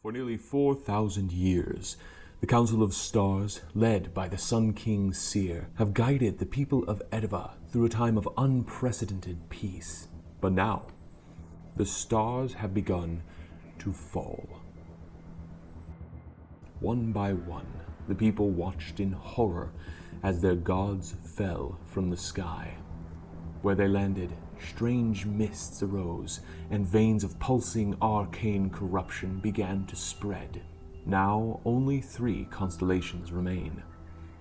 For nearly 4,000 years, the Council of Stars, led by the Sun King Seer, have guided the people of Aedeva through a time of unprecedented peace. But now, the stars have begun to fall. One by one, the people watched in horror as their gods fell from the sky. Where they landed, strange mists arose, and veins of pulsing arcane corruption began to spread. Now only 3 constellations remain.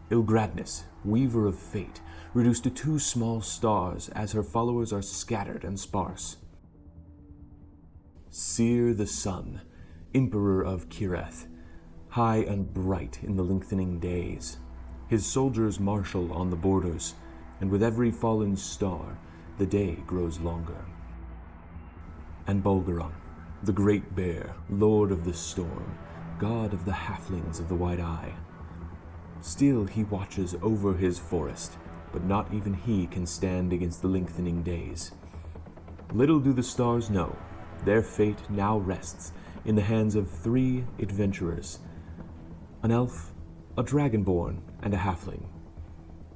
Ilgradnus, Weaver of Fate, reduced to 2 small stars as her followers are scattered and sparse. Seer the Sun, Emperor of Kireth, high and bright in the lengthening days. His soldiers marshal on the borders, and with every fallen star, the day grows longer. And Bulgaron, the Great Bear, Lord of the Storm, God of the halflings of the White Eye. Still he watches over his forest, but not even he can stand against the lengthening days. Little do the stars know, their fate now rests in the hands of 3 adventurers, an elf, a dragonborn, and a halfling.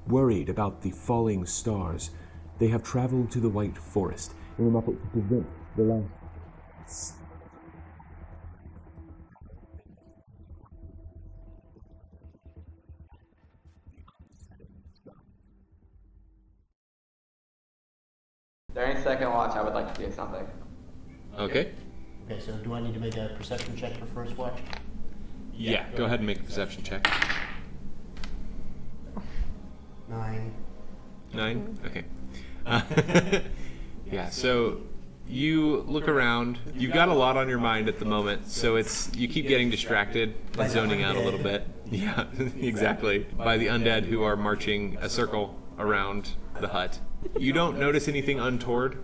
Worried about the falling stars, they have traveled to the White Forest in an effort to prevent the last. During second watch, I would like to do something. Okay. Okay, so do I need to make a perception check for first watch? Yeah, go ahead and make a perception check. 9. 9? Okay. Yeah, so you look around. You've got a lot on your mind at the moment, so you keep getting distracted and zoning out a little bit. Yeah, exactly. By the undead who are marching a circle around the hut. You don't notice anything untoward.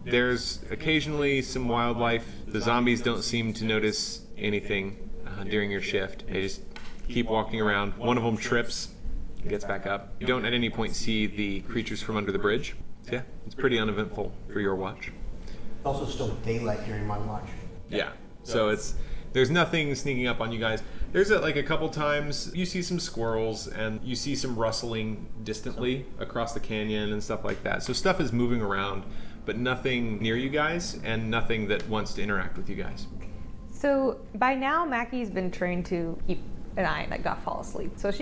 There's occasionally some wildlife. The zombies don't seem to notice anything during your shift. They just keep walking around. One of them trips, gets back up. You don't at any point see the creatures from under the bridge. So yeah, it's pretty uneventful for your watch. It's also still daylight during my watch. Yeah, so there's nothing sneaking up on you guys. There's a couple times you see some squirrels and you see some rustling distantly across the canyon and stuff like that. So stuff is moving around, but nothing near you guys and nothing that wants to interact with you guys. So by now, Mackie's been trained to keep an eye and not fall asleep. So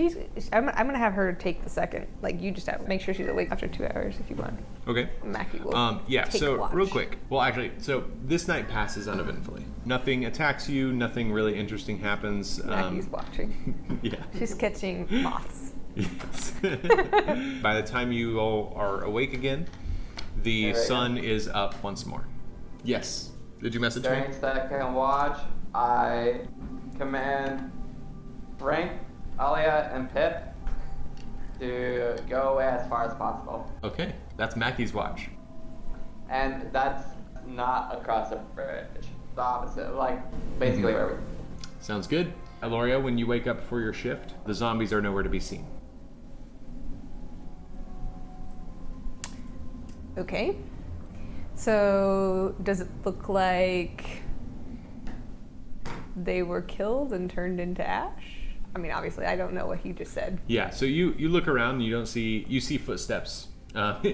I'm gonna have her take the second. You just have to make sure she's awake after 2 hours if you want. Okay. Mackie will. Yeah. take So watch. real quick. Well, actually, so this night passes uneventfully. Nothing attacks you. Nothing really interesting happens. Mackie's watching. Yeah. She's catching moths. Yes. By the time you all are awake again, the sun is up once more. Yes. Did you message me? During second watch, I command Frank, Alia, and Pip to go away as far as possible. Okay. That's Mackie's watch. And that's not across the bridge. The opposite, basically where we... Sounds good. Aloria, when you wake up for your shift, the zombies are nowhere to be seen. Okay. So does it look like they were killed and turned into ash? I mean, obviously, I don't know what he just said. Yeah, so you look around and you see footsteps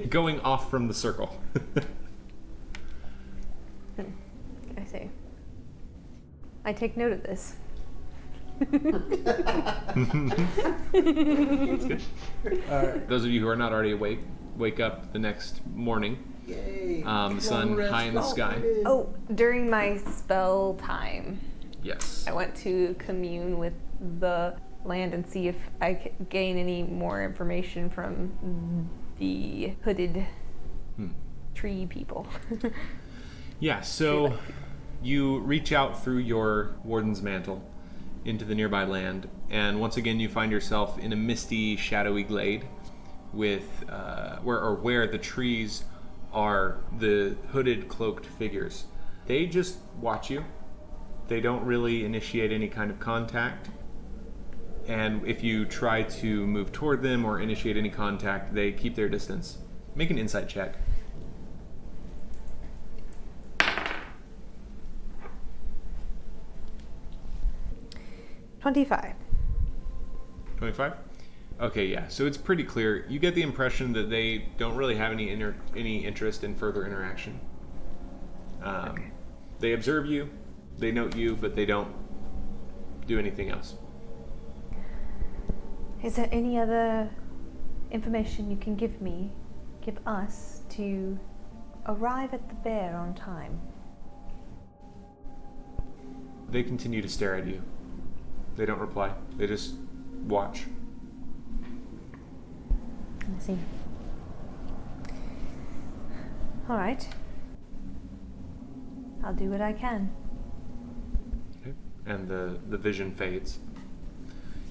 going off from the circle. Can I say? I take note of this. That's good. Those of you who are not already awake, wake up the next morning. Yay! The sun high in the sky. Oh, during my spell time, Yes. I went to commune with the land and see if I could gain any more information from the hooded tree people. Yeah, so you reach out through your warden's mantle into the nearby land, and once again you find yourself in a misty, shadowy glade with where the trees are the hooded, cloaked figures. They just watch you. They don't really initiate any kind of contact. And if you try to move toward them or initiate any contact, they keep their distance. Make an insight check. 25. 25? Okay, yeah. So it's pretty clear. You get the impression that they don't really have any interest in further interaction. They observe you, they note you, but they don't do anything else. Is there any other information you can give us, to arrive at the bear on time? They continue to stare at you. They don't reply. They just watch. I see. All right. I'll do what I can. Okay. And the vision fades.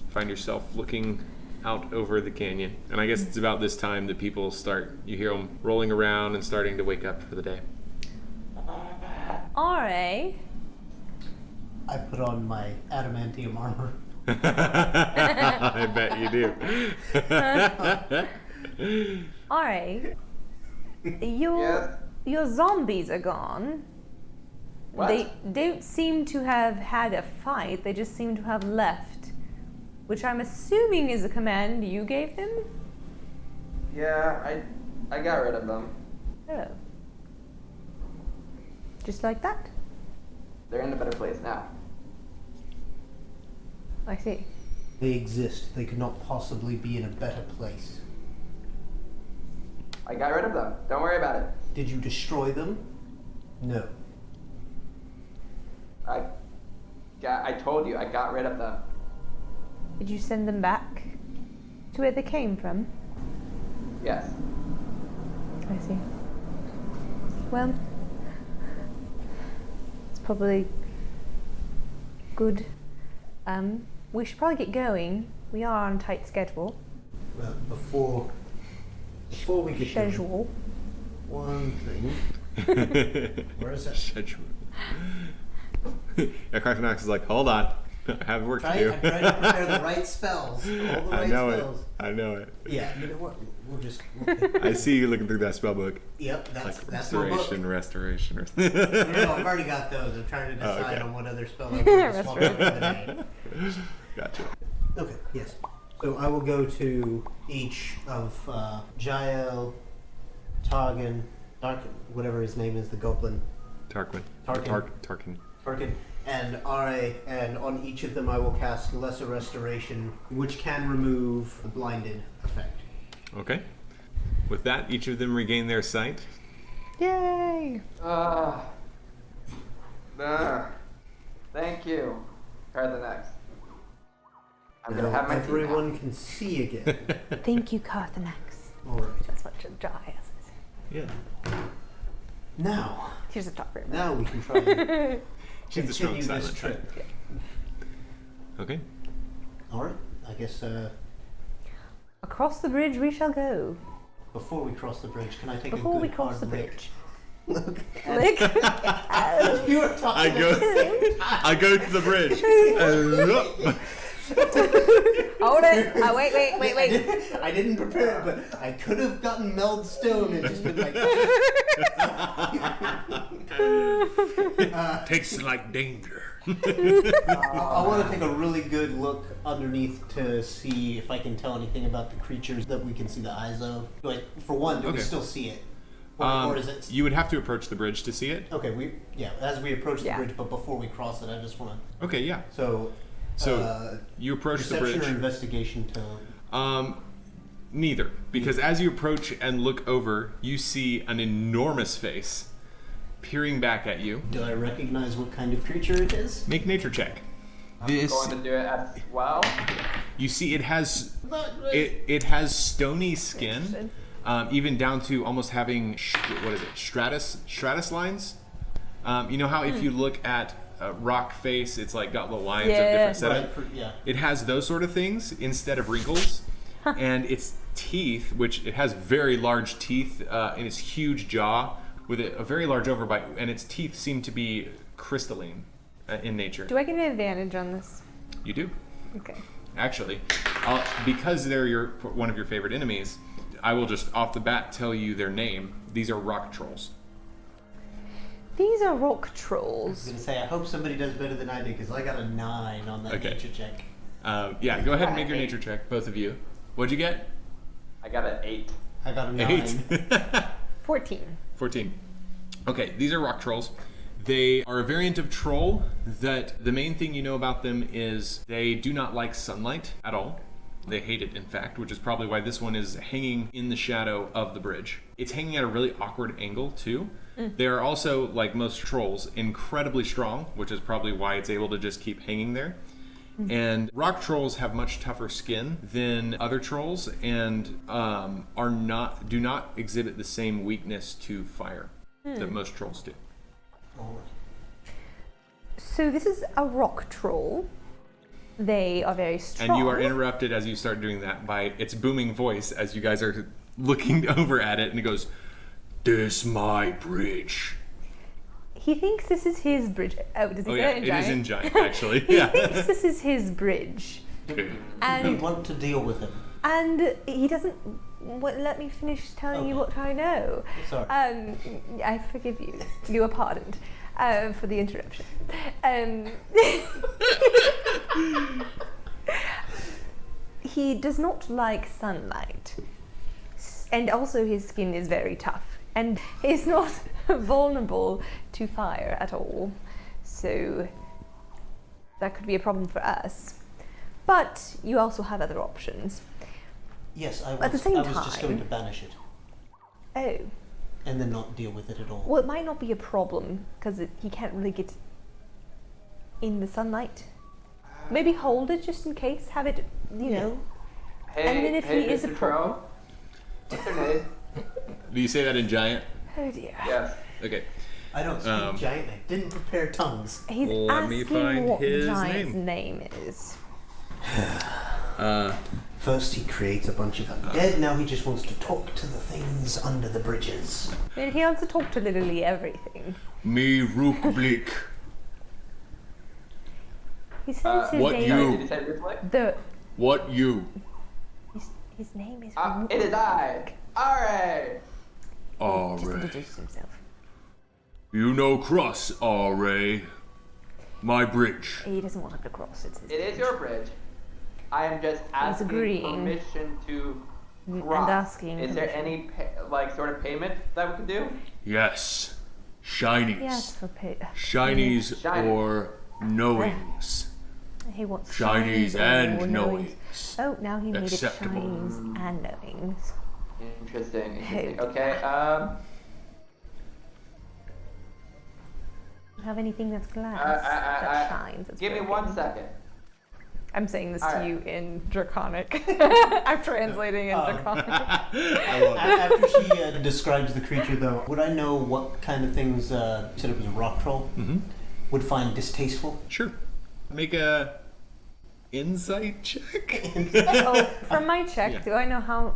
You find yourself looking out over the canyon. And I guess it's about this time that people you hear them rolling around and starting to wake up for the day. R.A. I put on my adamantium armor. I bet you do. R.A. Yes? Your zombies are gone. What? They don't seem to have had a fight, they just seem to have left. Which I'm assuming is a command you gave them? Yeah, I got rid of them. Oh. Just like that? They're in a better place now. I see. They exist. They could not possibly be in a better place. I got rid of them. Don't worry about it. Did you destroy them? No. I told you, I got rid of them. Did you send them back to where they came from? Yes. I see. Well, it's probably good. We should probably get going. We are on a tight schedule. Well, before we get Schedule. going, one thing. Where is that? Schedule. Yeah, Cartoon Axe is like, hold on. I have work to do. I'm trying to prepare the right spells. All the right I know spells. it. I know it. Yeah, you know what? We'll I see you looking through that spell book. Yep, that's Like that's my book. restoration. Or No, I've already got those. I'm trying to decide okay. on what other spell I want to swap out for the day. Gotcha. Okay, yes. So I will go to each of Jael, Targan, whatever his name is, the goblin. Tarkin. Tarkin, and R.A., and on each of them I will cast Lesser Restoration, which can remove the blinded effect. Okay. With that, each of them regain their sight. Yay! Thank you. Try the next. I'm gonna Now have my tea everyone now. can see again. Thank you, Carthanax. Alright. That's what your jaw has. Yeah. Now Here's a top rib. we can try and She's the strong continue this silent trip. type. Okay. Alright, I guess Across the bridge we shall go. before we cross the bridge, can I take Before a good we cross hard the lick? bridge. Look. Lick. You were talking I go to the bridge. Hold it. Oh, wait. I didn't prepare it, but I could have gotten meld stone and just been like. Tastes like danger. I want to take a really good look underneath to see if I can tell anything about the creatures that we can see the eyes of. Like, for one, do we Okay. still see it? Or is it? You would have to approach the bridge to see it. Okay, as we approach the Yeah. bridge, but before we cross it, I just want to. Okay, yeah. So You approach the perception bridge. or investigation to. Neither. Because as you approach and look over, you see an enormous face peering back at you. Do I recognize what kind of creature it is? Make nature check. I'm going to do it as well. You see it has Not really. it has stony skin, even down to almost having stratus lines. You know how if you look at a rock face, it's like got little lines of different setup. Right, yeah. It has those sort of things instead of wrinkles, and its teeth, which it has very large teeth in its huge jaw with a very large overbite, and its teeth seem to be crystalline in nature. Do I get an advantage on this? You do. Okay. Actually, because they're one of your favorite enemies, I will just off the bat tell you their name. These are rock trolls. These are rock I was trolls. gonna say, I hope somebody does better than I did, because I got a 9 on that Okay. nature check. Yeah, go ahead and make your nature check, both of you. What'd you get? I got an 8. I got a 9. 8. 14. 14. Okay, these are rock trolls. They are a variant of troll that the main thing you know about them is they do not like sunlight at all. They hate it, in fact, which is probably why this one is hanging in the shadow of the bridge. It's hanging at a really awkward angle, too. They are also, like most trolls, incredibly strong, which is probably why it's able to just keep hanging there. And rock trolls have much tougher skin than other trolls and do not exhibit the same weakness to fire that most trolls do. So this is a rock troll. They are very strong. And you are interrupted as you start doing that by its booming voice as you guys are looking over at it, and it goes, "This my bridge." He thinks this is his bridge. Oh, does he Oh say yeah, it in it giant? is in giant, actually. He Yeah. thinks this is his bridge. We And want to deal with him. and he doesn't let me finish telling you what I know. Sorry. I forgive you. You are pardoned for the interruption. He does not like sunlight, and also his skin is very tough, and he's not vulnerable to fire at all. So that could be a problem for us. But you also have other options. Yes, I was, At the same I was just going time- to banish it Oh. and then not deal with it at all. Well, it might not be a problem because he can't really get in the sunlight. Maybe hold it just in case. Have it, you know. Hey, And then if hey, he is a Mr. problem- Crow. What's your name? Do you say that in giant? Oh dear. Yes. Okay. I don't speak giant. I didn't prepare tongues. He's Let me asking find what his the giant's name is. First he creates a bunch of undead, now he just wants to talk to the things under the bridges. And he wants to talk to literally everything. Me Rookblick. He says his what name. you? Did you say Ruflick? The What you? his name is. It is I. Alright. Just Alright. introduced himself. You know Cross, alright. My bridge. He doesn't want him to cross. It's his It is your bridge. I am just asking agreeing. permission to And cross. asking Is there permission. any sort of payment that we could do? Yes. Shinies. Yes, for pay. Shinies Shiny. or knowings. He wants Shinies or and knowings. Oh, now he made Acceptable. it shinies and knowings. Interesting. Hey. Okay. Have anything that's glass I- that shines? That's Give me broken. 1 second. I'm saying this to Alright. you in Draconic. I'm translating in Draconic. After she describes the creature, though, would I know what kind of things, you said it was a rock troll, would find distasteful? Sure. Make a insight check. Oh, from my check, Yeah. do I know how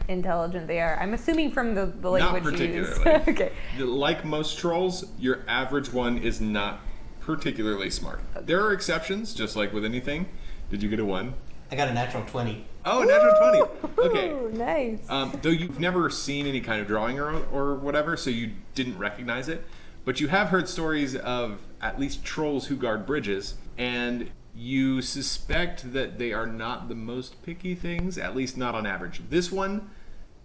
intelligent they are? I'm assuming from the Not language used. particularly. Okay. Like most trolls, your average one is not particularly smart. There are exceptions, just like with anything. Did you get a 1? I got a natural 20. Oh, natural 20. Okay. Ooh, nice. Though you've never seen any kind of drawing or whatever, so you didn't recognize it. But you have heard stories of at least trolls who guard bridges, and you suspect that they are not the most picky things, at least not on average. This one,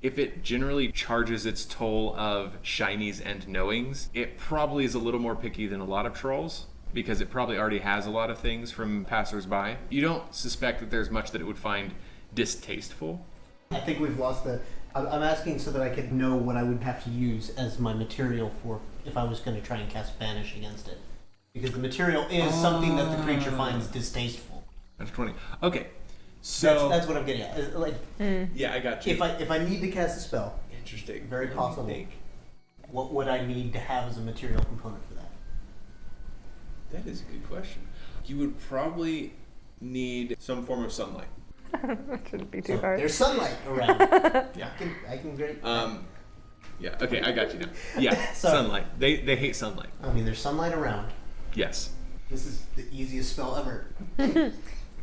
if it generally charges its toll of shinies and knowings, it probably is a little more picky than a lot of trolls, because it probably already has a lot of things from passersby. You don't suspect that there's much that it would find distasteful. I think we've lost the... I'm asking so that I could know what I would have to use as my material for if I was going to try and cast Banish against it. Because the material is something that the creature finds distasteful. That's 20. Okay, so... That's what I'm getting at. Like, yeah, I got you. if I need to cast a spell, Interesting. very possible, what would I need to have as a material component for that? That is a good question. You would probably need some form of sunlight. That shouldn't be So too hard. there's sunlight around. Yeah. I can great. Yeah. Okay, I got you now. Yeah, So- sunlight. They hate sunlight. I mean, there's sunlight around. Yes. This is the easiest spell ever. Yeah.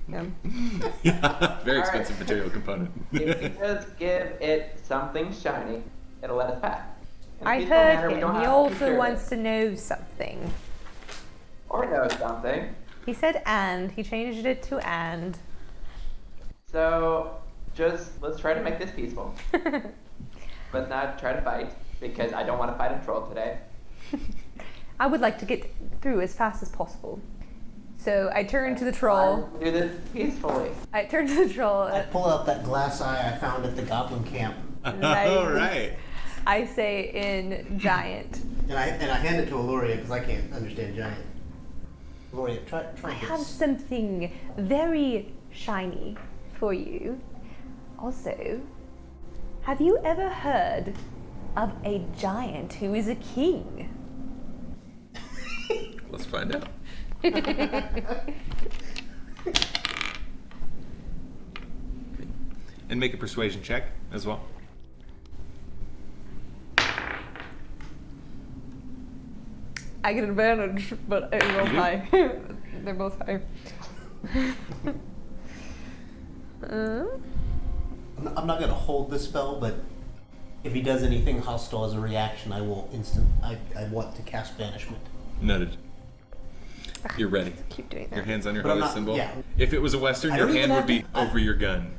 Yeah. Very All right. expensive material component. If we just give it something shiny, it'll let us pass. In a I peaceful manner, heard we him. don't He have to also hear wants it. to know something. Or know something. He said and. He changed it to and. So, just let's try to make this peaceful. But not try to fight, because I don't want to fight a troll today. I would like to get through as fast as possible. So I turn to the troll. Do this peacefully. I turn to the troll. I pull out that glass eye I found at the goblin camp, Nice. All right. I say in giant. and I hand it to Aluria because I can't understand giant. Aluria, try I this. have something very shiny for you. Also, have you ever heard of a giant who is a king? Let's find out. And make a persuasion check as well. I get advantage, but I roll You do? high. They're both high. I'm not going to hold this spell, but if he does anything hostile as a reaction, I will I want to cast banishment. Noted. You're ready. Keep doing Your that. hand's on your But I'm holy not- symbol. yeah. If it was a Western, I your don't even hand would have be to- over your gun.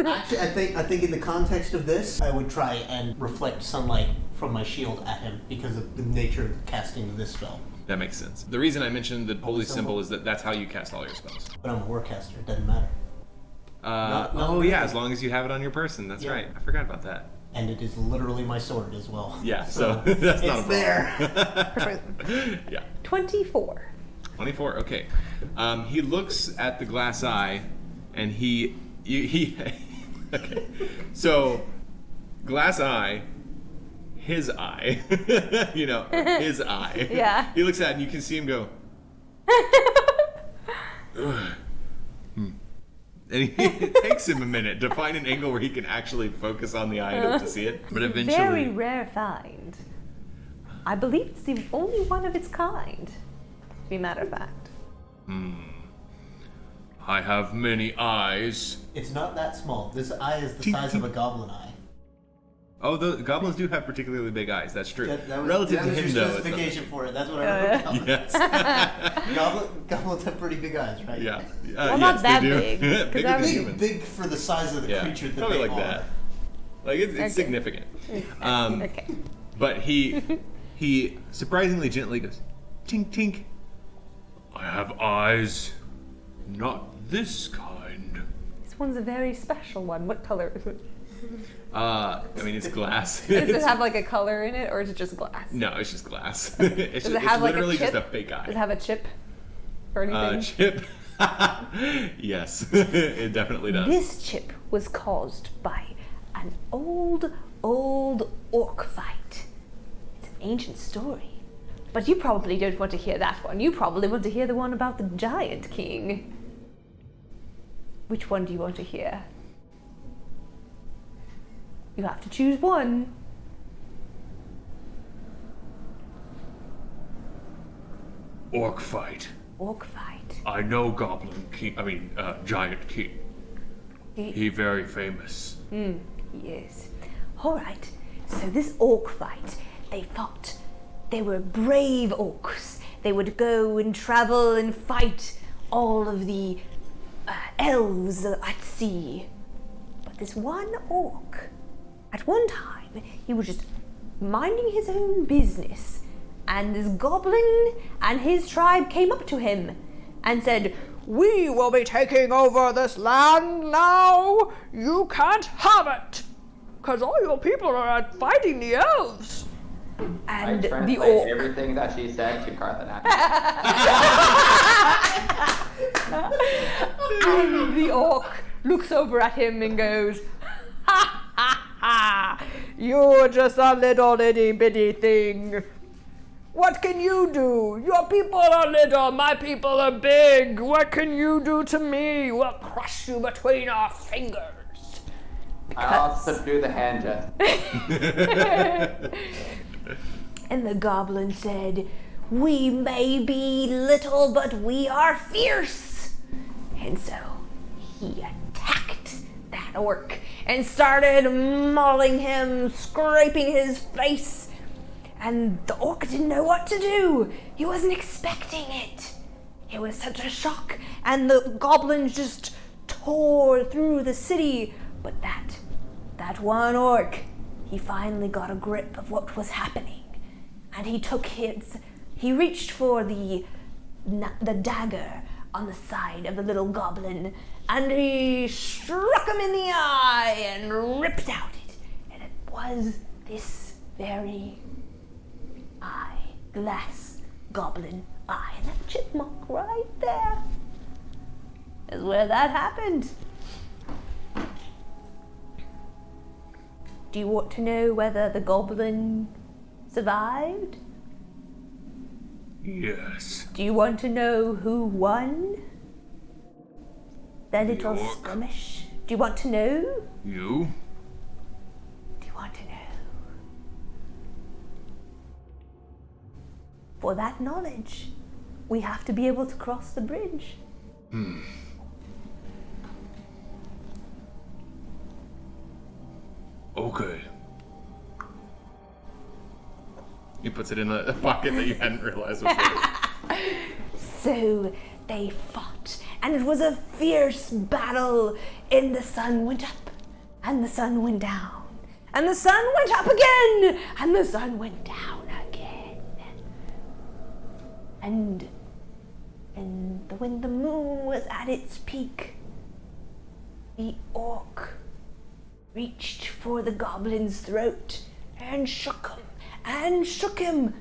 Actually, I think in the context of this, I would try and reflect sunlight from my shield at him because of the nature of casting of this spell. That makes sense. The reason I mentioned the holy symbol is that that's how you cast all your spells. But I'm a warcaster; it doesn't matter. Not Oh really. yeah, as long as you have it on your person. That's Yeah. right. I forgot about that. And it is literally my sword as well. Yeah, so that's not a it's problem. there. Yeah. 24. 24. Okay. He looks at the glass eye, and he okay. So, glass eye, his eye, his eye. Yeah. He looks at it, and you can see him go. "Ugh. And it takes him a minute to find an angle where he can actually focus on the item to see it. But eventually, Very rare find. I believe it's the only one of its kind, to be a matter of fact. I have many eyes. It's not that small. This eye is the size of a goblin eye. Oh, the goblins do have particularly big eyes. That's true. That was, Relative that to was him, your though, it's specification for it. That's what I wrote down. yes. Goblins have pretty big eyes, right? Yeah. Well, yes, not that they do. big, 'cause Bigger that than was- humans. Big for the size of the Yeah, creature that probably they like are. that. Like it's Okay. significant. Okay. But he surprisingly gently goes, tink tink. I have eyes, not this kind. This one's a very special one. What color is it? I mean it's glass. Does it have like a color in it, or is it just glass? No, it's just glass. It's, Does just, it have it's like literally a chip? just a fake eye. Does it have a chip or anything? Chip. Yes, it definitely does. This chip was caused by an old orc fight. It's an ancient story. But you probably don't want to hear that one. You probably want to hear the one about the giant king. Which one do you want to hear? You have to choose one. Orc fight. Orc fight. I know Goblin King. I mean, Giant King. He very famous. Yes. All right. So this orc fight, they fought. They were brave orcs. They would go and travel and fight all of the elves at sea. But this one orc, at one time, he was just minding his own business. And this goblin and his tribe came up to him and said, "We will be taking over this land now. You can't have it, because all your people are out fighting the elves." I And the translate orc. everything that she said to Carthon. And the orc looks over at him and goes, "Ha ha ha! You're just a little itty bitty thing. What can you do? Your people are little, my people are big. What can you do to me? We'll crush you between our fingers." I also do the hand gesture. And the goblin said, "We may be little, but we are fierce." And so he attacked that orc and started mauling him, scraping his face. And the orc didn't know what to do. He wasn't expecting it. It was such a shock, and the goblins just tore through the city. But that one orc, he finally got a grip of what was happening, and he reached for the dagger on the side of the little goblin, and he struck him in the eye and ripped out it. And it was this very eye, glass goblin eye, and that chipmunk right there is where that happened. Do you want to know whether the goblin survived? Yes. Do you want to know who won? The little orc. skirmish? Do you want to know? You? Do you want to know? For that knowledge, we have to be able to cross the bridge. Okay. He puts it in a pocket that you hadn't realized was there. So they fought, and it was a fierce battle, and the sun went up, and the sun went down, and the sun went up again, and the sun went down again. And when the moon was at its peak, the orc reached for the goblin's throat and shook him.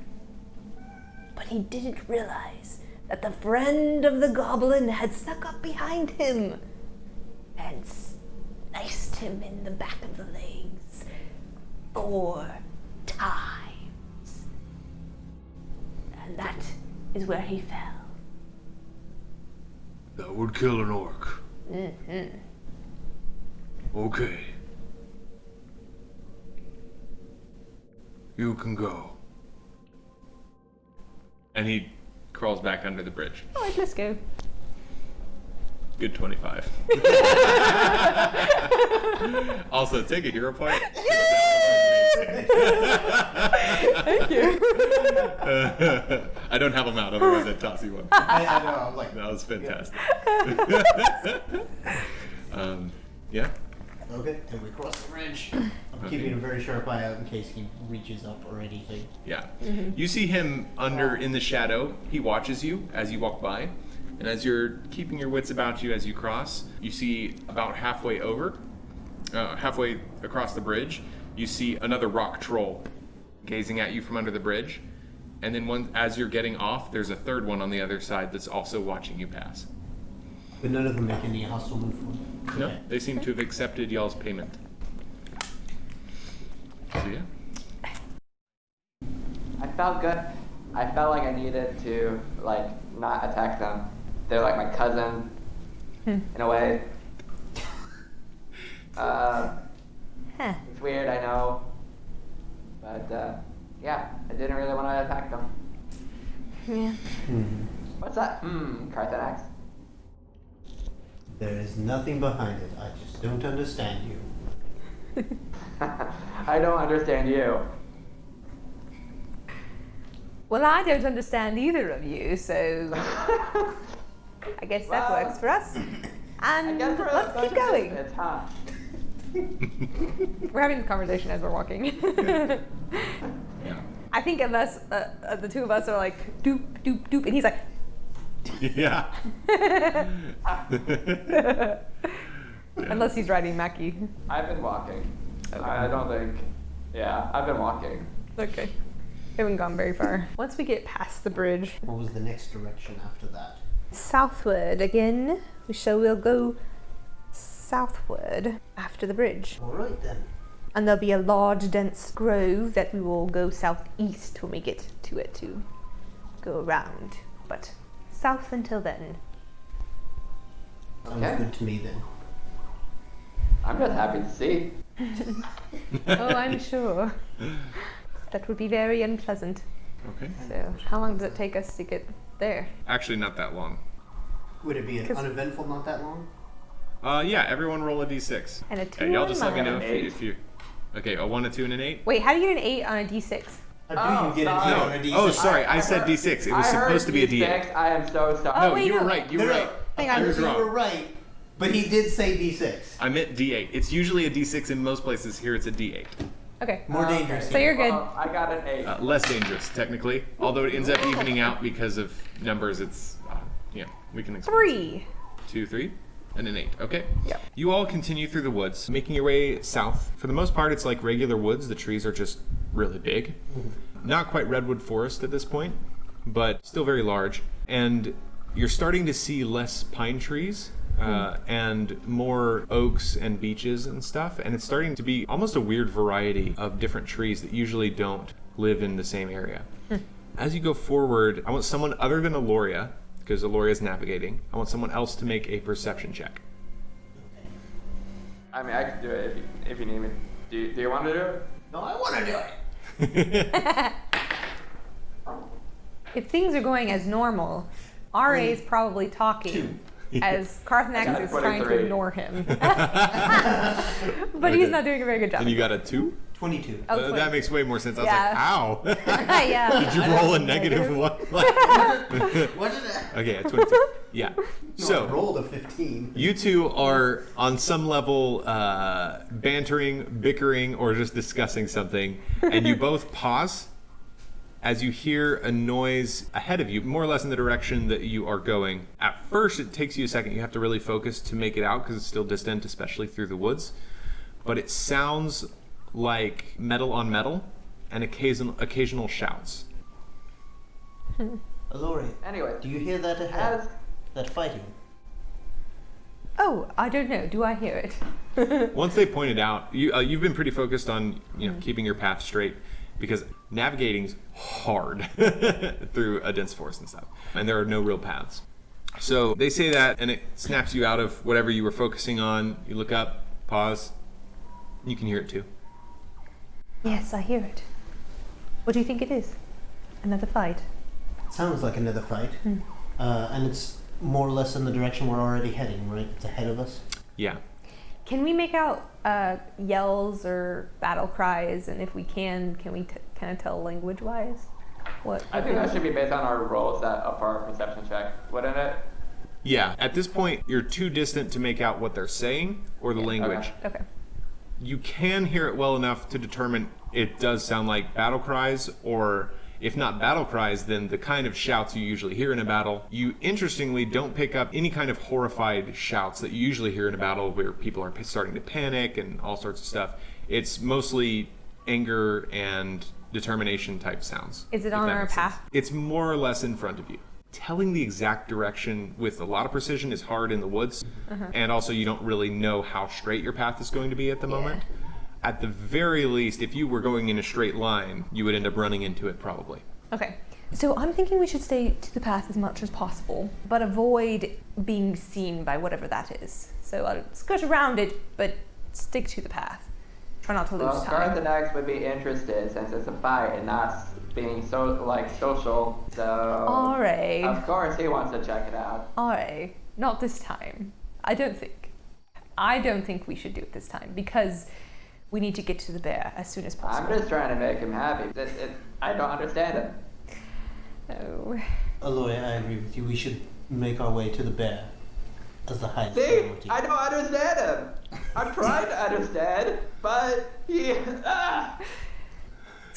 But he didn't realize that the friend of the goblin had snuck up behind him and sliced him in the back of the legs 4 times. And that is where he fell. That would kill an orc. Mm-hmm. Okay. You can go. And he crawls back under the bridge. All right, let's go. Good 25. Also, take a hero point. Thank you. I don't have them out, otherwise I'd toss you one. I know. I was like, That was fantastic. Yeah. okay, and we cross the bridge. I'm keeping a very sharp eye out in case he reaches up or anything. Yeah. You see him under in the shadow. He watches you as you walk by. And as you're keeping your wits about you as you cross, you see about halfway across the bridge, you see another rock troll gazing at you from under the bridge. And then as you're getting off, there's a third one on the other side that's also watching you pass. But none of them make any hostile move for him. No, they seem to have accepted y'all's payment. So yeah. I felt good. I felt like I needed to not attack them. They're like my cousin in a way. It's weird, I know. But yeah, I didn't really want to attack them. Yeah. Mm-hmm. What's that? Carthanax. There is nothing behind it. I just don't understand you. I don't understand you. Well, I don't understand either of you, so I guess that Well, works for us. And I guess we're let's keep going. It's huh? We're having this conversation as we're walking. Yeah. I think unless the two of us are like doop doop doop, and he's like, Yeah. unless he's riding Mackie. I've been walking. Okay. I don't think. Yeah, I've been walking. Okay. Haven't gone very far. Once we get past the bridge, What was the next direction after that? southward again. We'll go southward after the bridge. All right then. And there'll be a large, dense grove that we will go southeast when we get to it to go around. But south until then. Sounds Okay. good to me then. I'm just happy to see. Oh, I'm sure. That would be very unpleasant. Okay. So, how long does it take us to get there? Actually, not that long. Would it be an 'Cause- uneventful, not that long? Yeah, everyone roll a d6. And a 2 Okay, y'all on just let me mine. know if you... Okay, a 1, a 2, and an 8? Wait, how do you get an 8 on a d6? How do you get an 8 No. on a D6? Oh, sorry, I said d6. It was supposed to be a d8. I am so sorry. Oh, No, wait, you were no. right. You No, were no. right. Hang I on. was You wrong. were right, but he did say D6. I meant d8. It's usually a d6 in most places. Here it's a d8. Okay. More dangerous. So you're good. Well, I got an 8. Less dangerous, technically. Although it ends up evening out because of numbers, it's... yeah, we can explain. 3. 2, 3, and an 8. Okay. Yeah. You all continue through the woods, making your way south. For the most part, it's like regular woods. The trees are just really big. Not quite redwood forest at this point, but still very large. And you're starting to see less pine trees and more oaks and beeches and stuff. And it's starting to be almost a weird variety of different trees that usually don't live in the same area. As you go forward, I want someone other than Aloria, because Aloria is navigating, I want someone else to make a perception check. I mean, I can do it if you need me. Do you want to do it? No, I want to do it. If things are going as normal, RA is probably talking as Carthnax is trying to 23. ignore him. But he's not doing a very good job. And you got a 2? 22. Oh, That 20. makes way more sense. I was Yeah. like, ow! Yeah. Did you roll a negative 1? What did I? Okay, a 22. Yeah. No, I So, rolled a 15. you two are on some level bantering, bickering, or just discussing something, and you both pause as you hear a noise ahead of you, more or less in the direction that you are going. At first, it takes you a second. You have to really focus to make it out because it's still distant, especially through the woods. But it sounds like metal on metal and occasional shouts. Alori, Anyway, do you hear that ahead? as That fighting? Oh, I don't know. Do I hear it? Once they pointed out, you've been pretty focused on keeping your path straight because navigating's hard through a dense forest and stuff, and there are no real paths. So they say that, and it snaps you out of whatever you were focusing on. You look up, pause, you can hear it too. Yes, I hear it. What do you think it is? Another fight? Sounds like another fight. And it's more or less in the direction we're already heading, right? It's ahead of us. Yeah. Can we make out yells or battle cries? And if we can we kind of tell language-wise? What? I think that should be based on our rolls that up our perception check, wouldn't it? Yeah, at this point, you're too distant to make out what they're saying or the language. Okay. You can hear it well enough to determine it does sound like battle cries, or if not battle cries, then the kind of shouts you usually hear in a battle. You, interestingly, don't pick up any kind of horrified shouts that you usually hear in a battle where people are starting to panic and all sorts of stuff. It's mostly anger and determination type sounds. Is it if on that our makes sense. path? It's more or less in front of you. Telling the exact direction with a lot of precision is hard in the woods, and also you don't really know how straight your path is going to be at the moment. At the very least, if you were going in a straight line, you would end up running into it probably. Okay. So I'm thinking we should stay to the path as much as possible, but avoid being seen by whatever that is. So I'll skirt around it, but stick to the path. Try not to lose Well, time. Carthanax would be interested since it's a fight and not being so social. So Alright. of course he wants to check it out. Alright. Not this time. I don't think we should do it this time because we need to get to the bear as soon as I'm possible. just trying to make him happy. I don't understand him. Oh. Alori, I agree with you. We should make our way to the bear as the highest See, priority. I don't understand him. I'm trying to understand, but he. It's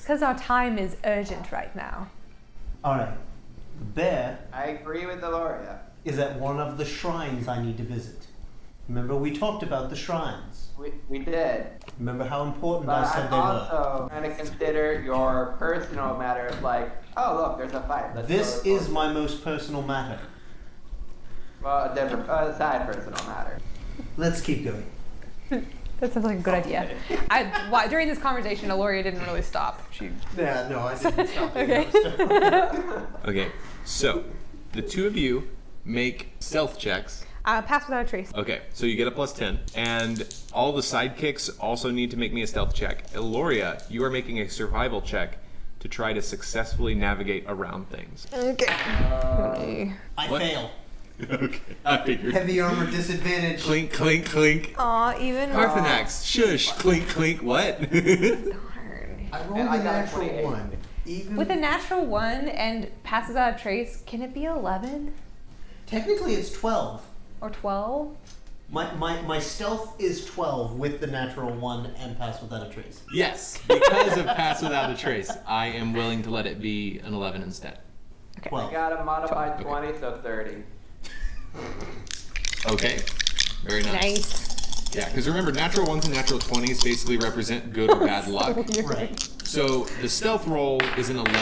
because our time is urgent right now. Alright. The bear I agree with Aloria. is at one of the shrines I need to visit. Remember, we talked about the shrines. We did. Remember how important But I said I'm they were. also trying to consider your personal matters like, oh look, there's a fight. Let's This go is for my most personal matter. well, a different side personal matter. Let's keep going. That sounds like a good idea. During this conversation, Aloria didn't really stop. She. Yeah, no, I didn't stop. Okay. Okay, so the two of you make stealth checks. Pass without a trace. Okay, so you get a +10, and all the sidekicks also need to make me a stealth check. Eloria, you are making a survival check to try to successfully navigate around things. Okay. I What? fail. Okay, I figured. Heavy armor disadvantage. Clink, clink, clink. Aw, even Parthenax, shush, clink, clink, what? Darn. I rolled And a I got a natural 28. 1. Even With a natural 1 and pass without a trace, can it be 11 technically it's 12. or 12? My stealth is 12 with the natural 1 and pass without a trace. Yes, because of Pass Without a Trace, I am willing to let it be an 11 instead. Okay. Well, I got a modified Okay. 20, so 30. Okay, very nice. Nice. Yeah, because remember, natural 1s and natural 20s basically represent good or bad luck. right. So the stealth roll is an 11,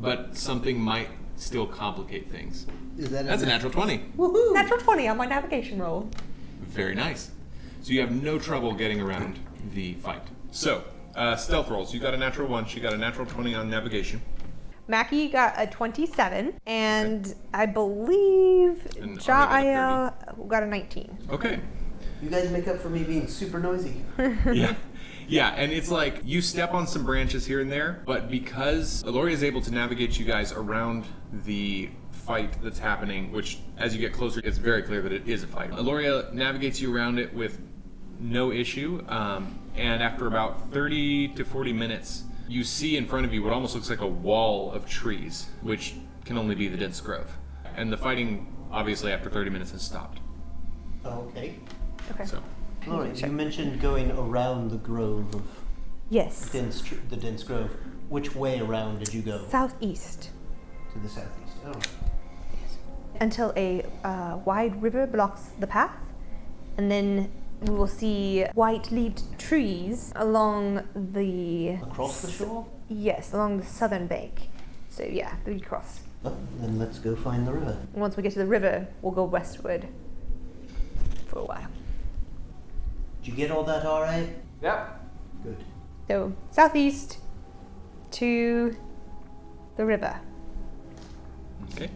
but something might still complicate things. Is that That's a natural 20. Woohoo! Natural 20 on my navigation roll. Very nice. So you have no trouble getting around the fight. So, stealth rolls. You got a natural 1, she got a natural 20 on navigation. Mackie got a 27, and I believe And Jael got a 19. Okay. You guys make up for me being super noisy. Yeah. Yeah, and it's like you step on some branches here and there, but because Aloria is able to navigate you guys around the fight that's happening, which as you get closer, it's very clear that it is a fight. Aloria navigates you around it with no issue, and after about 30 to 40 minutes, you see in front of you what almost looks like a wall of trees, which can only be the dense grove. And the fighting, obviously, after 30 minutes has stopped. Okay. Okay. So, Alright, you mentioned going around the grove of Yes. the dense grove. Which way around did you go? Southeast. To the southeast. Oh. Until a wide river blocks the path, and then we will see white-leaved trees along the... Across the shore? Yes, along the southern bank. So yeah, we cross. Oh, then let's go find the river. Once we get to the river, we'll go westward for a while. Did you get all that, RA? Yep. Good. So southeast to the river. okay.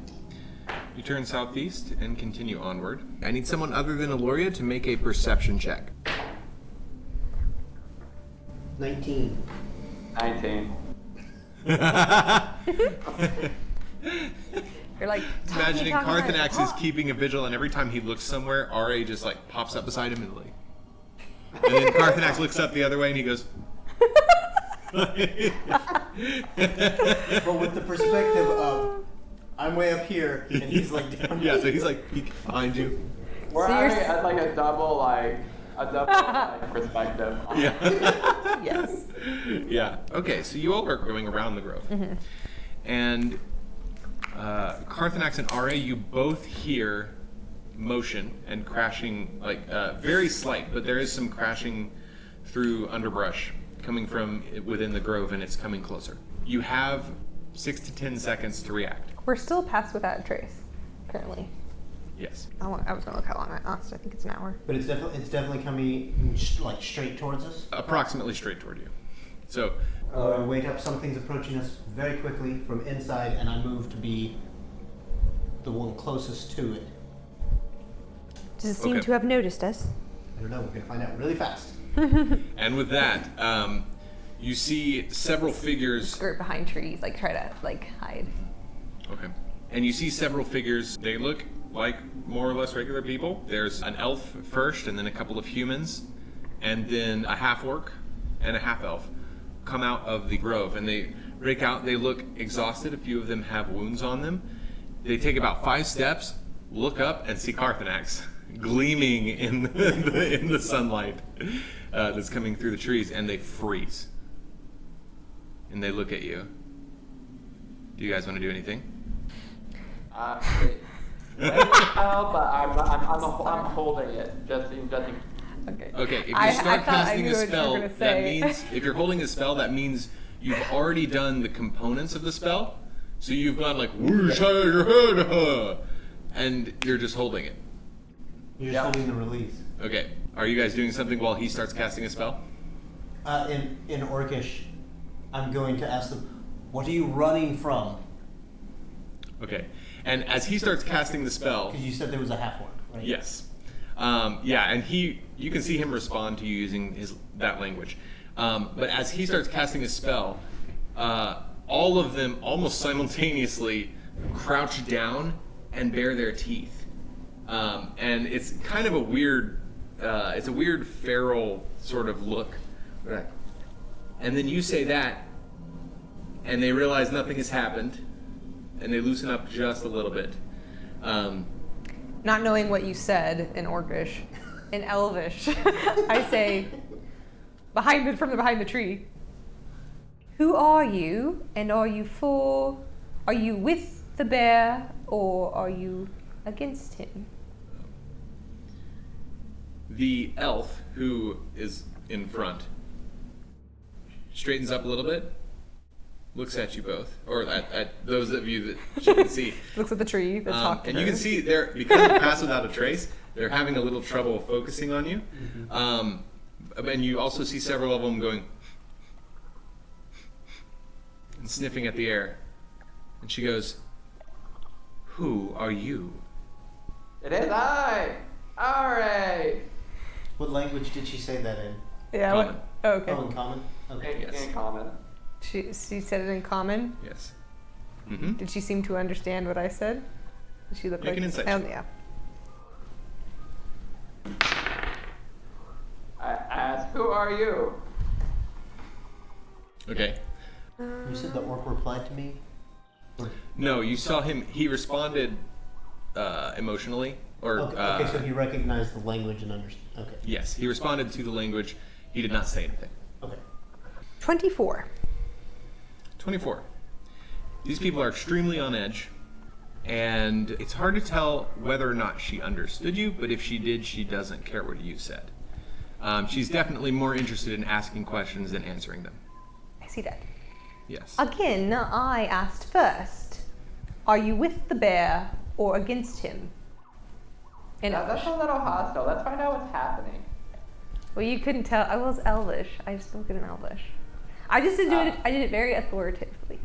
You turn southeast and continue onward. I need someone other than Aloria to make a perception check. 19. 19. You're like Imagining talking, Parthenax is keeping a vigil, and every time he looks somewhere, RA just like pops up beside him and like. And then Parthenax looks up the other way and he goes. But with the perspective of, I'm way up here, and he's like down. Yeah, so he's like behind you. We're So you're having at like a double perspective. Yeah. Yes. Yeah. Okay, so you all are going around the grove. And Parthenax and RA, you both hear motion and crashing, like very slight, but there is some crashing through underbrush coming from within the grove, and it's coming closer. You have 6 to 10 seconds to react. We're still past without a trace, currently. Yes. I was gonna look how long that lasts. I think it's an hour. But it's definitely coming like straight towards us. Approximately straight toward you. So, I wait up. Something's approaching us very quickly from inside, and I move to be the one closest to it. Does it seem Okay. to have noticed us? I don't know. We're gonna find out really fast. and with that, you see several figures. Skirt behind trees, like try to like hide. Okay. And you see several figures. They look like more or less regular people. There's an elf first, and then a couple of humans, and then a half-orc and a half-elf come out of the grove, and they break out. They look exhausted. A few of them have wounds on them. They take about 5 steps, look up, and see Parthenax gleaming in the sunlight that's coming through the trees, and they freeze. And they look at you. Do you guys want to do anything? But I'm holding it just in. Okay. Okay, if you I start thought I casting knew a what you were spell, gonna that say. means if you're holding a spell, that means you've already done the components of the spell. So you've gone like whoosh, and you're just holding it. You're just holding the release. Okay. Are you guys doing something while he starts casting a spell? In Orcish, I'm going to ask them, "What are you running from?" Okay. And as he starts casting the spell, Because you said there was a half-orc, right? yes, yeah, and you can see him respond to you using that language. But as he starts casting a spell, all of them almost simultaneously crouch down and bare their teeth And it's kind of a weird, it's a weird feral sort of look. And then you say that, and they realize nothing has happened, and they loosen up just a little bit. Not knowing what you said in Orcish, in Elvish, I say, from behind the tree, who are you, and are you with the bear, or are you against him? The elf, who is in front, straightens up a little bit, looks at you both, or at those of you that you can see. Looks at the tree that talked to and her. you can see they're, because you pass without a trace, they're having a little trouble focusing on you. And you also see several of them going and sniffing at the air. And she goes, "Who are you?" It is I, Alright. What language did she say that in? Yeah. Common. Oh, okay. Oh, in common? Okay. Yes. In common. She said it in common. Yes. Mm-hmm. Did she seem to understand what I said? Did she look Make like an insight Oh, check. yeah. I asked, who are you? Okay. You said the orc replied to me? No, you saw him. He responded emotionally, or Okay, so he recognized the language and understood. Okay. yes, he responded to the language. He did not say anything. Okay. 24. 24. These people are extremely on edge, and it's hard to tell whether or not she understood you, but if she did, she doesn't care what you said. She's definitely more interested in asking questions than answering them. I see that. Yes. Again, I asked first, are you with the bear or against him? In That's Elvish. a little hostile. Let's find out what's happening. Well, you couldn't tell. I was Elvish. I just spoke in Elvish. I just did it. I did it very authoritatively.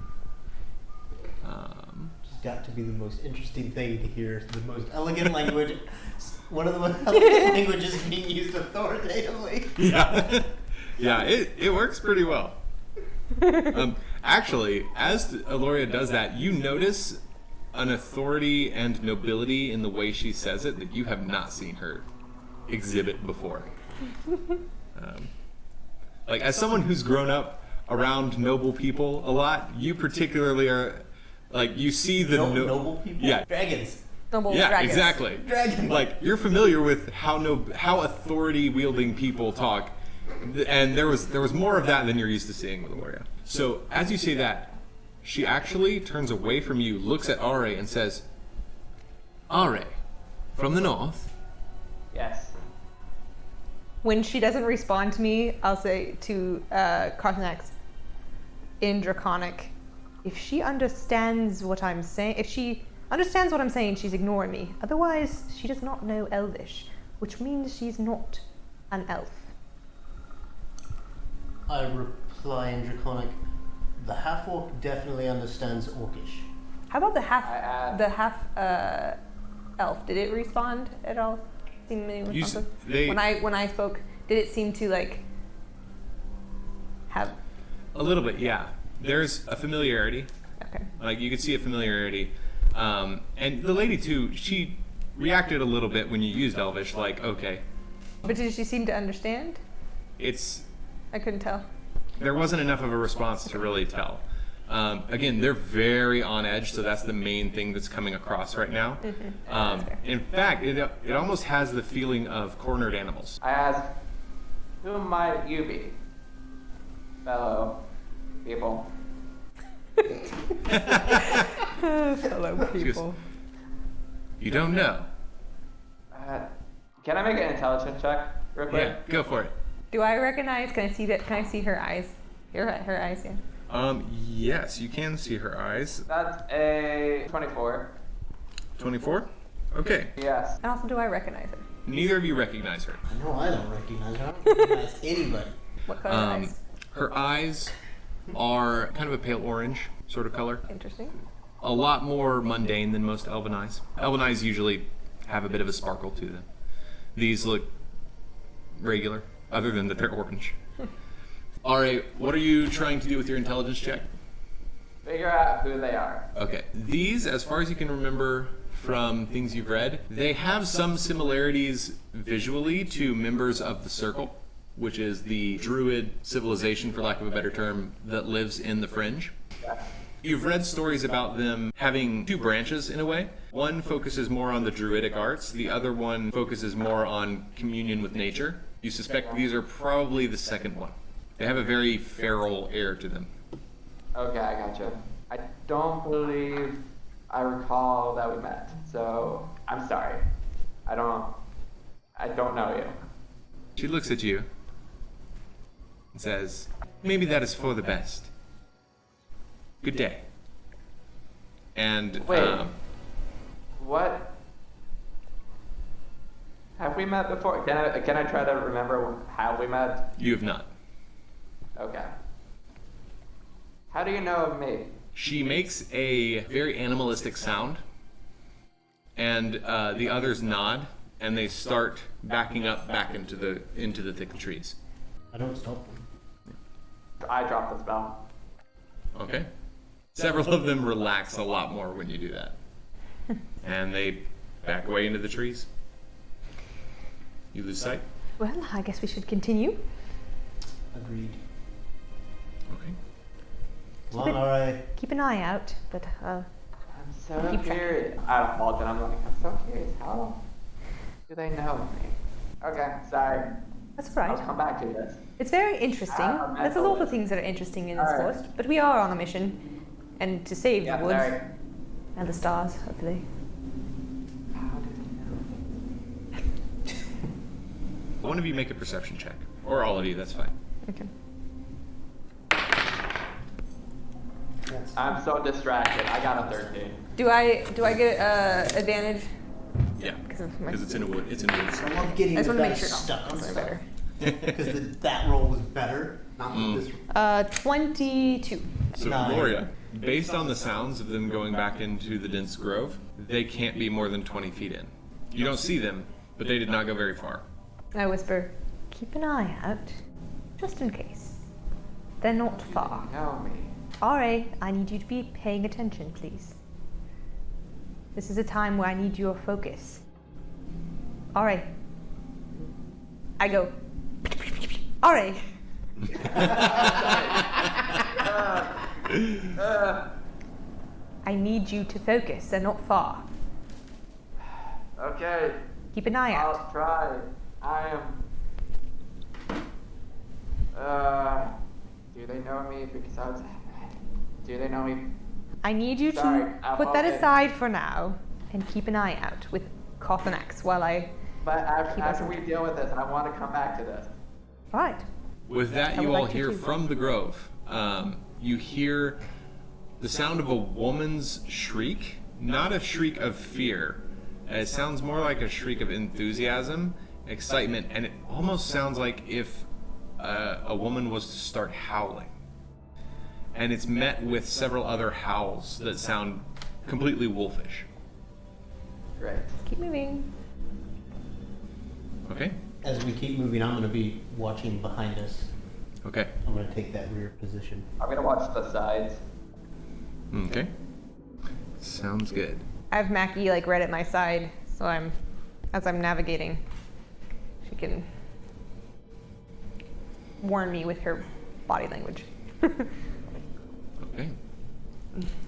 It's got to be the most interesting thing to hear. The most elegant language. One of the most elegant languages being used authoritatively. Yeah. Yeah, it works pretty well. Actually, as Aloria does that, you notice an authority and nobility in the way she says it that you have not seen her exhibit before. Like, as someone who's grown up around noble people a lot, you particularly are, like, you see the noble people? Yeah. Dragons. Noble Yeah, dragons. exactly. Dragon. Like, you're familiar with how authority-wielding people talk, and there was more of that than you're used to seeing with Aloria. So, as you say that, she actually turns away from you, looks at Are, and says, "Are, from the north?" Yes. When she doesn't respond to me, I'll say to Cartanax in Draconic, if she understands what I'm saying, if she understands what I'm saying, she's ignoring me. Otherwise, she does not know Elvish, which means she's not an elf. I reply in Draconic, the half-orc definitely understands Orcish. How about the half I add- elf? Did it respond at all? Seem any You s- responsive? they- When I spoke, did it seem to like have? A little bit, yeah. There's a familiarity. Okay. Like, you could see a familiarity. And the lady, too, she reacted a little bit when you used Elvish, like, okay. But did she seem to understand? I couldn't tell. There wasn't enough of a response to really tell. Again, they're very on edge, so that's the main thing that's coming across right now. That's fair. In fact, it almost has the feeling of cornered animals. I asked, who might you be, fellow people? Hello, people. You don't know. Can I make an intelligence check real quick? Yeah, go for it. Do I recognize? Can I see that? Can I see her eyes? Her eyes, yeah. Yes, you can see her eyes. That's a 24. 24? Okay. Yes. And also, do I recognize her? Neither of you recognize her. No, I don't recognize her. I don't recognize anybody. What color eyes? Her eyes are kind of a pale orange sort of color. Interesting. A lot more mundane than most elven eyes. Elven eyes usually have a bit of a sparkle to them. These look regular, other than that they're orange. Alright, what are you trying to do with your intelligence check? Figure out who they are. Okay. These, as far as you can remember from things you've read. They have some similarities visually to members of the Circle, which is the druid civilization, for lack of a better term, that lives in the Fringe. You've read stories about them having two branches in a way. One focuses more on the druidic arts, the other one focuses more on communion with nature. You suspect these are probably the second one. They have a very feral air to them. Okay, I gotcha. I don't believe I recall that we met, so I'm sorry. I don't know you. She looks at you and says, maybe that is for the best. Good day. And, Wait. What? Have we met before? Can I try to remember how we met? you have not. Okay. How do you know of me? She makes a very animalistic sound, and the others nod, and they start backing up back into the thick trees. I don't stop them. I dropped the spell. Okay. Several of them relax a lot more when you do that. And they back away into the trees. You lose sight. Well, I guess we should continue. Agreed. Okay. Well, alright. Keep an eye out, but I'm so Keep track. curious. I apologize. I'm so curious. How do they know me? Okay, sorry. that's all I'll right. come back to this. It's very interesting. I'm There's a lot of things that are interesting in this Alright. forest, but we are on a mission, and to save Yeah, the woods sorry. and the stars, hopefully. How do they know? One of you make a perception check. Or all of you, that's fine. Okay. That's I'm so distracted. I got a 13. Do I get advantage? Yeah. Because of my. Because it's in a wood. It's in woods. I love getting I just the want to make dice sure. stuck on Something stuff. better. Because that roll was better, not this. 22. So, Nine. Gloria, based on the sounds of them going back into the dense grove, they can't be more than 20 feet in. You don't see them, but they did not go very far. I whisper, keep an eye out, just in case. They're not far. Know me. R.A., I need you to be paying attention, please. This is a time where I need your focus. R.A. I go. R.A. I need you to focus. They're not far. Okay, Keep an eye out. I'll try. I am. Do they know me? Because I was. Do they know me? I need you Sorry, to I'm put that okay. aside for now and keep an eye out with Cothanax while I. But Keep us after we in- deal with this, I want to come back to this. All right. With that, I you would all like to hear too. from the grove. You hear the sound of a woman's shriek, not a shriek of fear. It sounds more like a shriek of enthusiasm, excitement, and it almost sounds like if a woman was to start howling. And it's met with several other howls that sound completely wolfish. Great. Keep moving. Okay? As we keep moving, I'm going to be watching behind us. Okay. I'm going to take that rear position. I'm gonna watch the sides. Okay. Sounds good. I have Mackie like right at my side, so as I'm navigating, she can warn me with her body language. Okay.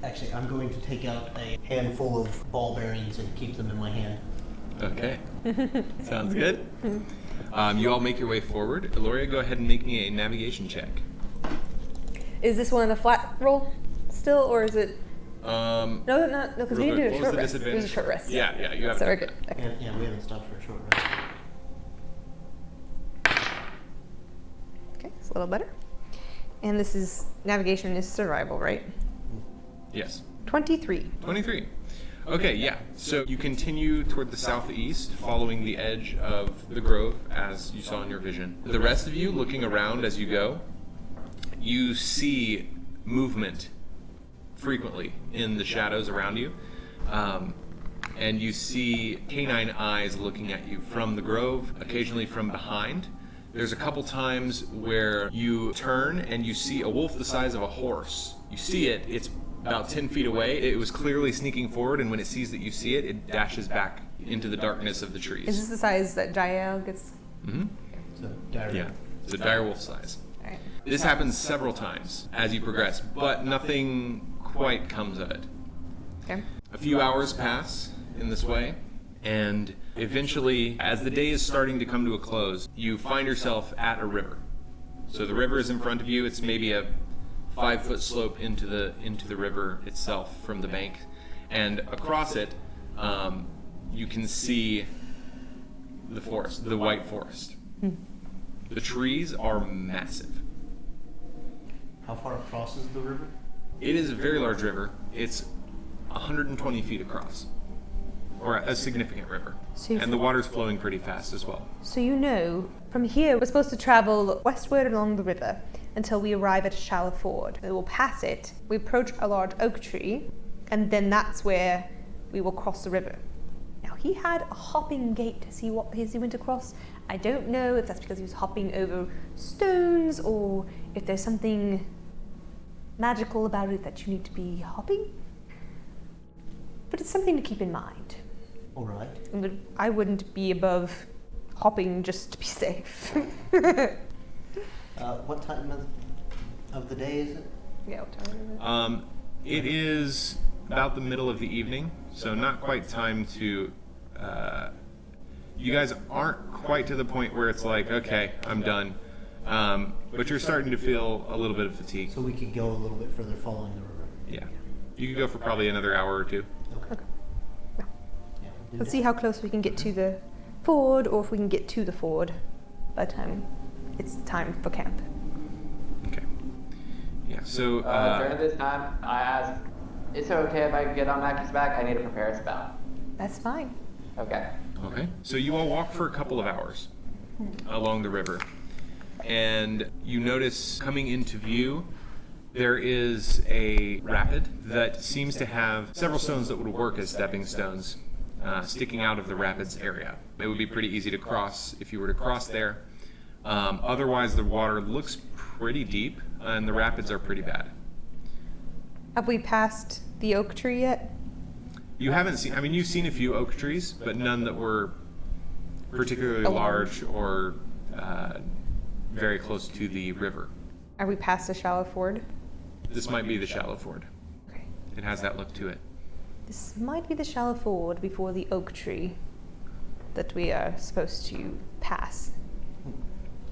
Actually, I'm going to take out a handful of ball bearings and keep them in my hand. Okay. Sounds good. You all make your way forward. Eloria, go ahead and make me a navigation check. Is this one a flat roll still, or is it? No, No, because we real didn't do quick, a what was short the rest. It was a disadvantage? short rest. Yeah, you have So it. we're good. Okay. And, yeah, we haven't stopped for a short rest. Okay, it's a little better. And this is navigation is survival, right? Yes. 23. 23. Okay, yeah. So you continue toward the southeast, following the edge of the grove as you saw in your vision. The rest of you, looking around as you go, you see movement frequently in the shadows around you. And you see canine eyes looking at you from the grove, occasionally from behind. There's a couple times where you turn and you see a wolf the size of a horse. You see it, it's about 10 feet away. It was clearly sneaking forward, and when it sees that you see it, it dashes back into the darkness of the trees. Is this the size that Jael gets? Mm-hmm. So, dire. Yeah, it's a direwolf size. Alright. This happens several times as you progress, but nothing quite comes of it. Okay. A few hours pass in this way, and eventually, as the day is starting to come to a close, you find yourself at a river. So the river is in front of you. It's maybe a 5-foot slope into the river itself from the bank, and across it, you can see the forest, the white forest. The trees are massive. How far across is the river? It is a very large river. It's 120 feet across, or a significant river. So And the water's flowing pretty fast as well. So you know, from here we're supposed to travel westward along the river until we arrive at a shallow ford. We will pass it, we approach a large oak tree, and then that's where we will cross the river. Now he had a hopping gait as he went across. I don't know if that's because he was hopping over stones or if there's something magical about it that you need to be hopping. But it's something to keep in mind. All right. I wouldn't be above hopping just to be safe. What time of the day is it? Yeah, what time is it? It is about the middle of the evening, so not quite time to. You guys aren't quite to the point where it's like, okay, I'm done. But you're starting to feel a little bit of fatigue. So we could go a little bit further following the river. Yeah. You could go for probably another hour or two. Okay. Yeah, we'll do Let's that. see how close we can get to the ford, or if we can get to the ford by the time it's time for camp. Okay. Yeah, so. During this time, I ask, is it okay if I get on Mackie's back? I need to prepare a spell. That's fine. Okay. Okay. So you all walk for a couple of hours along the river, and you notice coming into view there is a rapid that seems to have several stones that would work as stepping stones sticking out of the rapids area. It would be pretty easy to cross if you were to cross there. Otherwise, the water looks pretty deep, and the rapids are pretty bad. Have we passed the oak tree yet? You haven't seen, I mean, you've seen a few oak trees, but none that were particularly large or very close to the river. Are we past the shallow ford? This might be the shallow ford. Okay. It has that look to it. This might be the shallow ford before the oak tree that we are supposed to pass.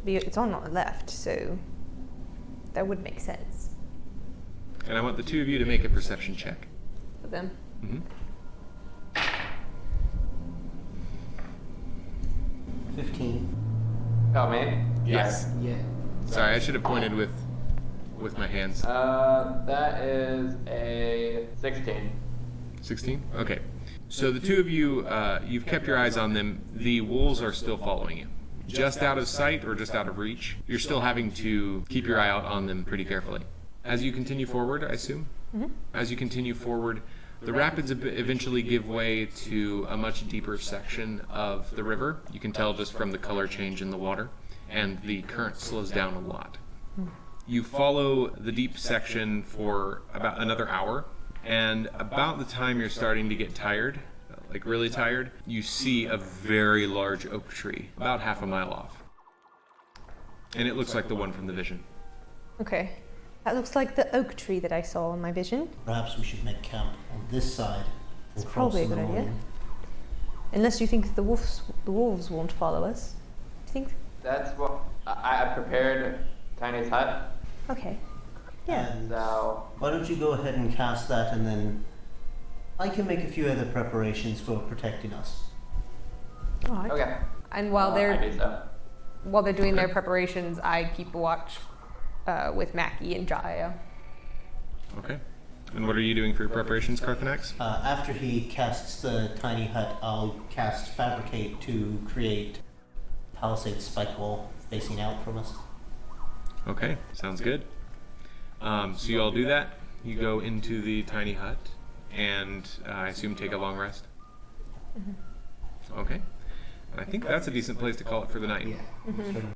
It's on our left, so that would make sense And I want the two of you to make a perception check. for them. Mm-hmm. 15. Oh, me? Yes. Yeah. Sorry, I should have pointed with my hands. That is a 16. 16? Okay. So the two of you, you've kept your eyes on them. The wolves are still following you. Just out of sight or just out of reach. You're still having to keep your eye out on them pretty carefully. As you continue forward, I assume? Mm-hmm. As you continue forward, the rapids eventually give way to a much deeper section of the river. You can tell just from the color change in the water, and the current slows down a lot. You follow the deep section for about another hour, and about the time you're starting to get tired, like really tired, you see a very large oak tree about half a mile off. And it looks like the one from the vision. Okay. That looks like the oak tree that I saw in my vision. Perhaps we should make camp on this side. It's and probably a cross in good the idea. morning. Unless you think the wolves won't follow us. Do you think? That's what I prepared Tiny's hut. Okay. Yeah. And So why don't you go ahead and cast that, and then I can make a few other preparations for protecting us. All right. okay. And while I they're do so. doing their preparations, I keep watch with Mackie and Jaya. Okay. And what are you doing for your preparations, Carthanax? After he casts the tiny hut, I'll cast Fabricate to create palisade spike wall facing out from us. Okay, sounds good. So you all do that. You go into the tiny hut, and I assume take a long rest. Okay. I think that's a decent place to call it for the night. Yeah.